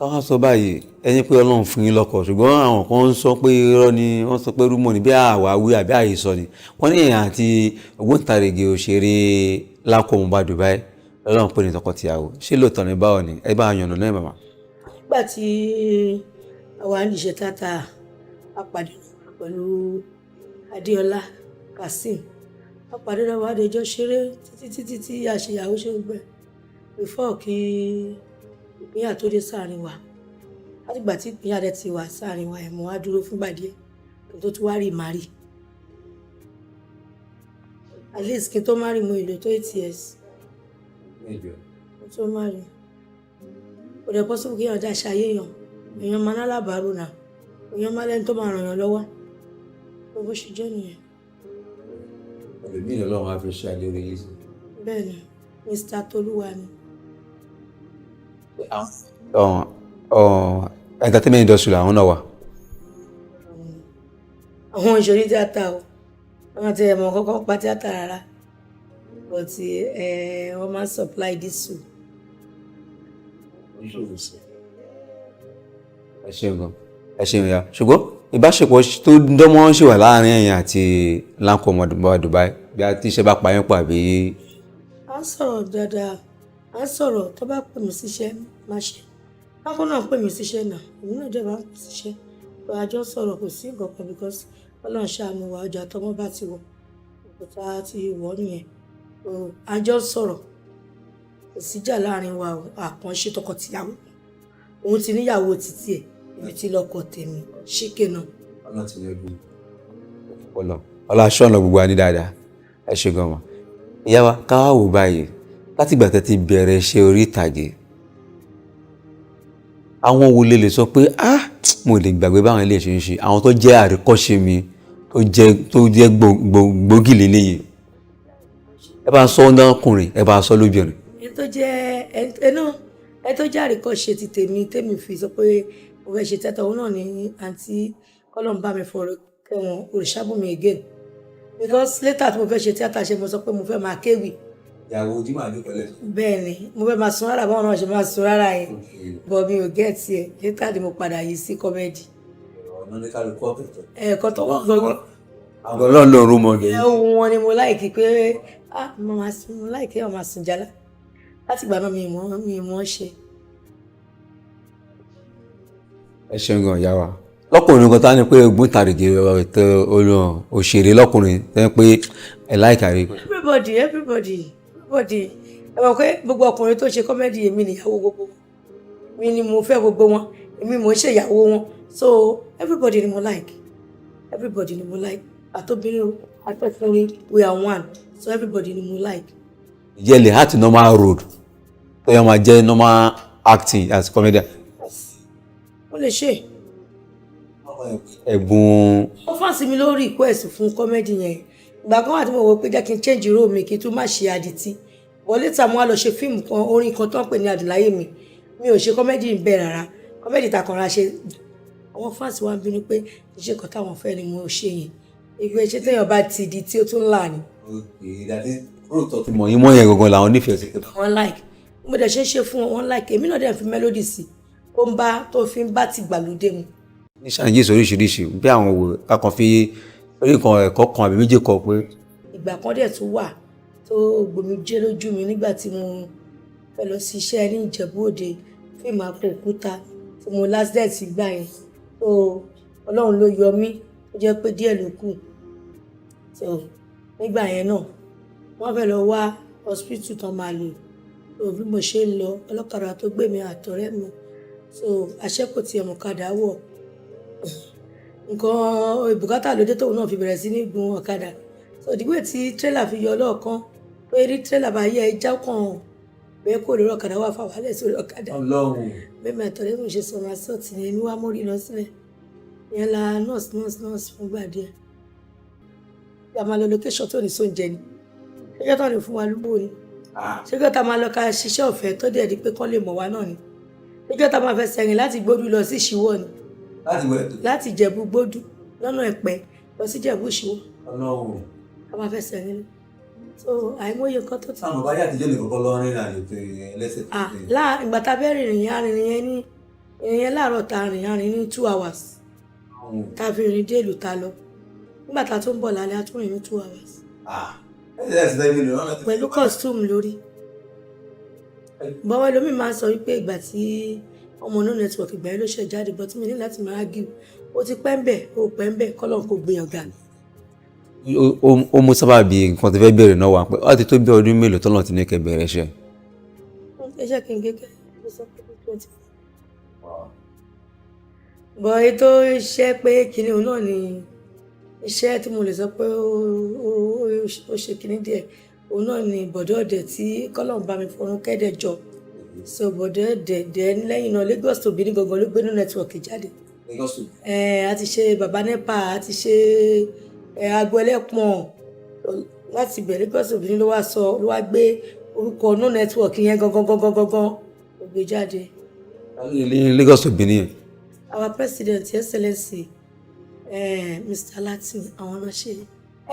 káwọn sọ báyìí ẹni pé Ọlọ́run fún yín lọ́kọ ṣùgbọ́n àwọn kan ń sọ pé irọ́ ni wọ́n sọ pé rúmọ̀ ní bí àwáwí àbí àhesọ ni wọ́n ní èèyàn àti ògbóǹtarìgì òṣèré Láńkó Mohbad Dubai Ọlọ́run pè ní tọkọtìyàwó ṣé lóòótọ́ ni báwo ni ẹ bá yànnà náà màmá. nígbà tí àwa ń ṣiṣẹ́ tata apàdé pẹ̀lú Adéọlá Kazeem apàdé náà wàá dẹjọ́ ṣeré títí tí àṣeyàwó ṣe ń gbẹ before kí ìpínyà tó dé sáàrin wa látìgbà tí ìpínyà rẹ ti wà sáàrin wa ẹ̀ mọ́ wá dúró fúngbà díẹ̀ kí n tó tún wá rí màrí at least kí n tó má rí mo ìlò tó 8 years mo tó má rí kò dẹ̀ pọ́sibú kí èèyàn dá ṣayé yàn èèyàn máa ná lábàárò náà èèyàn máa lẹ́ni tó máa ràn yàn lọ́wọ́ bó ṣe jẹ́ nìyẹn. ẹlòmíì lọ́lọ́run á fi ṣe àlè orí yìí sí. bẹ́ẹ̀ ni Mr. Tolúwa ni. entertainment industry làwọn náà wà. àwọn òṣèré tíátà o wọn ti ẹ̀mọ̀ kọ́kọ́ pa tíátà rárá but wọ́n máa ń supply diesel. ẹ ṣeun gan ẹ ṣeun ya ṣùgbọ́n ìbáṣepọ̀ tó dánmọ́ ṣì wà láàrin ẹ̀yin àti Láńkó Mohbad Dubai bí a ti ṣe bá payín pọ̀ àbí. a ń sọ̀rọ̀ dáadáa a ń sọ̀rọ̀ tó bá pè mí síṣẹ́ máa ṣe Láńkó náà pè mí síṣẹ́ náà èmi náà jẹ́ bá ń pè síṣẹ́ tó a jọ sọ̀rọ̀ kò sí nǹkan kan because Ọlọ́run ṣàánú wa ọjà tọmọ bá ti wọ̀ òkúta ti wọ̀ nìyẹn a jọ sọ̀rọ̀ kò síjà láàrin wa àkànṣe tọkọtìyàwó òun ti níyàwó títí ẹ̀ ibi tí lọkọ tèmi ṣíkè náà. Ọlọ́run ti yẹ bí ọlọ aṣọ ọ̀nà gbogbo wa ní dáadáa ẹ ṣe gan wọn. ìyá wa ká wá wò báyìí láti ìgbà tẹ́ ti bẹ̀rẹ̀ iṣẹ́ orí ìtàgé àwọn wo lè sọ pé mo lè gbàgbé báwọn ilé ṣe ń ṣe àwọn tó jẹ́ àríkọ́ṣe mi tó jẹ́ gbòógì lélẹ́yìí ẹ bá sọ ọ̀nàkùnrin ẹ bá sọ lóbìnrin. ẹ tó jẹ́ àríkọ́ṣe ti tèmi fi sọ pé mo fẹ́ ṣe tẹ́tọ̀ òun náà ní àǹtí kọ́lọ́n bá mi fọ̀rọ̀ kẹwọn Òrìṣàbùnmi again because later tí mo fẹ́ ṣe tíátà ṣe mo sọ pé mo fẹ́ máa kéwì. ìyàwó ojú màá dúpẹ́ lẹ́sìn. bẹ́ẹ̀ ni mo fẹ́ máa sun rárá báwọn náà ṣe máa sun rárá yẹn but mi ò gẹ́ẹ̀tì ẹ̀ later ni mo padà yìí sí kọ́mẹ́dì. ọ̀nà ní kálukú ọ̀kẹ́tọ̀. ẹ̀ẹ̀kan tó wọ́n gbọ́gbọ́. àwọn ọlọ́run ló ń rún mọ́ gẹ̀ẹ́. ẹ̀hún wọn ni mo láìkí pé mo láìkí ọ̀ máa sùn jálá láti ìgbà náà mi mọ̀ ṣe. ẹ ṣeun gan ìyá wa lọkùnrin kan tá ní pé ògbóǹtarìgì òṣèré lọkùnrin tẹ́ pé ẹ láìkàrí. everybody ẹ mọ̀ pé gbogbo ọkùnrin tó ṣe kọ́mẹ́dì èmi nìyàwó gbogbo mi ni mo fẹ́ gbogbo wọn èmi mo ń ṣe ìyàwó wọn so everybody ni mo like àtòbìnrin àtọkùnrin we are one so everybody ni mo like. ìjẹ́ lè hàtì normal road tó yẹ máa jẹ́ normal acting as comedian. ó lè ṣe. ẹ̀bùn. ó fàṣì mi lórí request fún kọ́mẹ́dì yẹn ìgbà kan wà tí mo wò pé jẹ́ kí n change role mi kí n tún má ṣe adití wọlé tà mo wá lọ ṣe fíìmù kan orin kan tó ń pè ní Adùnláyé mi ò ṣe kọ́mẹ́dì bẹ́ẹ̀ rárá kọ́mẹ́dì takànra ṣe àwọn fáǹsì wa ń bínú pé iṣẹ́ kan táwọn fẹ́ ni mo ṣe yẹn ìgbẹ́ iṣẹ́ téèyàn bá ti di tí ó tún là ní. mọ̀ yín mọ̀ yẹn gangan làwọn nífẹ̀ẹ́ sí. wọ́n like mo dẹ̀ ṣe fún wọn like èmi náà dẹ̀ fi melody sí tó fi ń bá ti gbàlódé mu. ní ṣàǹjẹ́ oríṣiríṣi bí àwọn òwò kákan fi orí kan ẹ̀kọ́ kan àbí méjì kọ pé. ìgbà kan dẹ̀ tún wà tó gbomi jẹ́ lójú mi nígbà tí mo fẹ́ lọ sí iṣẹ́ ní Ìjẹ̀bú Òde fíìmù Apòkúta tí mo last day ti gbà yẹn tó Ọlọ́run ló yọ mí ó jẹ́ pé díẹ̀ ló kù tó nígbà yẹn náà wọ́n fẹ́ lọ wá hospital tán máa lò tó bí mo ṣe ń lọ ọlọ́kadà tó gbé mi àtọ̀rẹ́ mi so àṣẹ́kù tí ẹ̀mọ̀kadà wọ̀ nǹkan ìbùkátà lóde tóun náà fi bẹ̀rẹ̀ sí ní gun ọ̀kadà so ìdígbò tí tírélà fi yọ lọ́ọ̀kan pé rí tírélà bá yẹ ẹja kan bẹ́ẹ̀ kó lórí ọ̀kadà wà fà wálẹ̀ sórí ọ̀kadà bẹ́ẹ̀ mi àtọ̀rẹ́ mi ṣe sọ̀rọ̀ asọ́ọ̀tì ni èmi wá mórí lọ sílẹ̀ ìyẹn la nọ́ọ̀sì fún gbà díẹ̀ bí a máa lọ lókẹ́sọ̀ tó ní sóúnjẹ ni ṣẹ́jọ́ tó ní fún wa lúgbò ni ṣẹ́jọ́ tá a máa lọ ká ṣiṣẹ́ ọ̀fẹ́ tó dẹ̀ di pé kán lè mọ̀ wá náà ni ṣẹ́jọ́ tá a máa fẹ́ sẹ́yìn láti Gbódú lọ sí Ìṣíwọ́ ni láti Ìjẹ̀bú Gbódú lọ́nà Ẹ̀pẹ́ lọ sí Ìjẹ̀bú Ìṣíwọ́ a máa fẹ́ sẹ́yìn so àìmọye nǹkan tó ti. àwọn bàbá àtijọ́ lè kọ́kọ́ lọ rìn àjò tó lẹ́sẹ̀ tó ti. ìgbà tá a bẹ́ẹ̀ rìnrìn yẹn ní ìyẹn láàárọ̀ ta rìn ní 2 hours ta fi rìn dé ìlú ta lọ nígbà tá a tún bọ̀ lálẹ́ a tún rìn ní 2 hours pẹ̀lú costume lórí. bọ́wọ́ lómi máa ń sọ wípé ìgbà tí ọmọ No Network ìgbà yẹn ló ṣe jáde bọ́ tí mi ní láti máa gíw ó ti pẹ́ ń bẹ̀ ó pẹ́ ń bẹ̀ kọ́lọ́n kò gbé ọ̀gá mi. ó mú sábà bí nǹkan tó fẹ́ bẹ̀rẹ̀ náà wà pé ó ti tó bí ọdún mélòó tọ́lọ́ ti ní kẹ́ bẹ̀rẹ̀ iṣẹ́. iṣẹ́ kí n gé kẹ́ ló sọ pé 24. bọ̀ ètò iṣẹ́ pé kinní òun náà ni iṣẹ́ tí mo lè sọ pé ó ṣe kinní díẹ̀ òun náà ni bọ̀dọ̀ ọ̀dẹ̀ tí kọ́lọ́n bá mi fọrún kẹ́dẹ̀ jọ so bọ̀dọ̀ ọ̀dẹ̀ lẹ́yìn náà Lagos tó bí ní gangan ló gbé No Network jáde. a ti ṣe baba nepa a ti ṣe aago ẹlẹ́pọ̀n láti bẹ̀rẹ̀ Lagos tó bí ní ló wá gbé orúkọ No Network yẹn gangan ló gbé jáde. Lagos tó bí ní yẹn. Our president excellency Mr. Latin àwọn náà ṣe.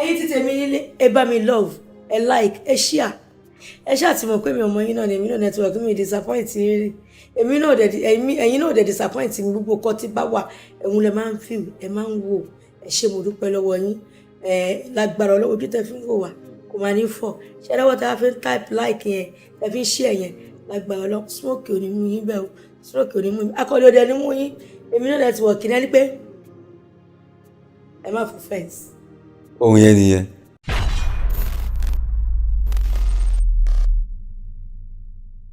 ẹ̀yin tí tèmi nílé ẹ bá mi love ẹ like ẹ share ẹ ṣáà ti mọ̀ pé mi ọmọ yín náà ni èmi No Network mi disappoint rí ẹ̀yin náà dẹ̀ disappoint mi gbogbo ọkọ tí bá wà ẹ̀hún lẹ máa ń feel ẹ máa ń wò ẹ ṣé mo dúpẹ́ lọ́wọ́ yín lágbára ọlọ́wọ́ ojú tẹ́ fi ń wò wá kò máa ní fọ́ ṣé lọ́wọ́ tá a fi ń type like yẹn tẹ́ fi ń share yẹn lágbára ọlọ́wọ́ smoke ò ní mú yín bẹ́ẹ̀ o smoke ò ní mú yín akọ́lé ọdẹ ní mú yín èmi No Network ní ẹni pé ẹ má fò fence. ohun yẹn nìyẹn.